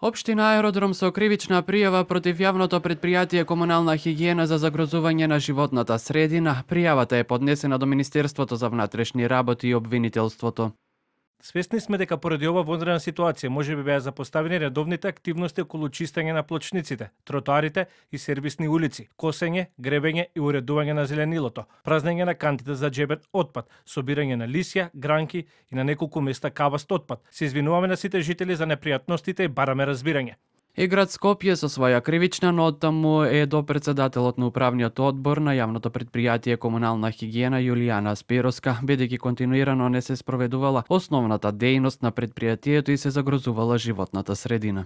Општина Аеродром со кривична пријава против јавното претпријатие Комунална хигиена за загрозување на животната средина. Пријавата е поднесена до Министерството за внатрешни работи и обвинителството. Свесни сме дека поради ова вонредна ситуација можеби беа запоставени редовните активности околу чистење на плочниците, тротоарите и сервисни улици, косење, гребење и уредување на зеленилото, празнење на кантите за џебен отпад, собирање на лисја, гранки и на неколку места кабаст отпад. Се извинуваме на сите жители за непријатностите и бараме разбирање. И град Скопје со своја кривична нота му е до председателот на управниот одбор на јавното претпријатие Комунална хигиена Јулијана Спироска, бидејќи континуирано не се спроведувала основната дејност на претпријатието и се загрозувала животната средина.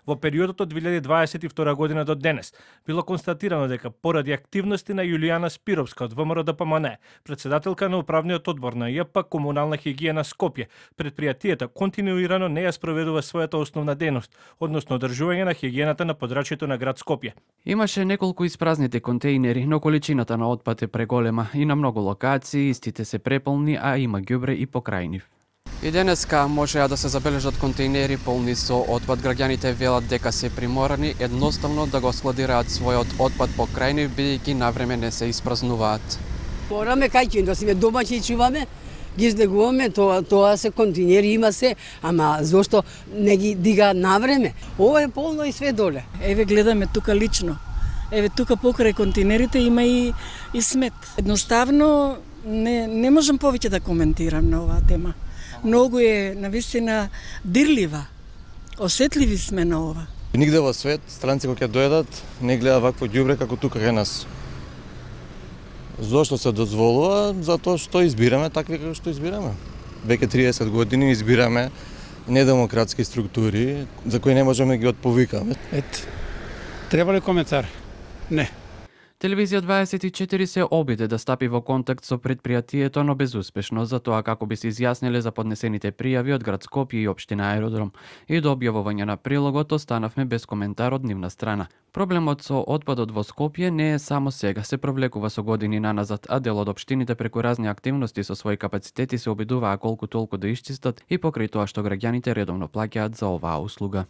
Во периодот од 2022 година до денес било констатирано дека поради активности на Јулијана Спировска од ВМРО-ДПМН, председателка на управниот одбор на ЈП Комунална хигиена Скопје, претпријатието континуирано не ја спроведува својата основна дејност, односно одржување на хигиената на подрачјето на град Скопје. Имаше неколку испразнети контејнери, но количината на отпад е преголема и на многу локации истите се преполни, а има ѓубре и покрај нив. И денеска можеа да се забележат контејнери полни со отпад. Граѓаните велат дека се приморани едноставно да го складираат својот отпад покрај нив, бидејќи навреме не се испразнуваат. Мораме кај ќе да сме домаќи чуваме, ги издегуваме, тоа се контејнери има се, ама зошто не ги дигаат навреме? Ова е полно и све доле. Еве гледаме тука лично. Еве тука покрај контејнерите има и смет. Едноставно не можам повеќе да коментирам на оваа тема. Многу е навистина дирлива. Осетливи сме на ова. Нигде во свет странци кога ќе дојдат не гледа вакво ѓубре како тука кај нас. Зошто се дозволува? Затоа што избираме такви како што избираме. Веќе 30 години избираме недемократски структури за кои не можеме да ги отповикаме. Треба ли коментар? Не. Телевизија 24 се обиде да стапи во контакт со претпријатието, но безуспешно, затоа како би се изјасниле за поднесените пријави од град Скопје и општина Аеродром. И до објавување на прилогот останавме без коментар од нивна страна. Проблемот со отпадот во Скопје не е само сега, се провлекува со години наназад, а дел од општините преку разни активности со своји капацитети се обидуваа колку толку да исчистат и покрај тоа што граѓаните редовно плаќаат за оваа услуга.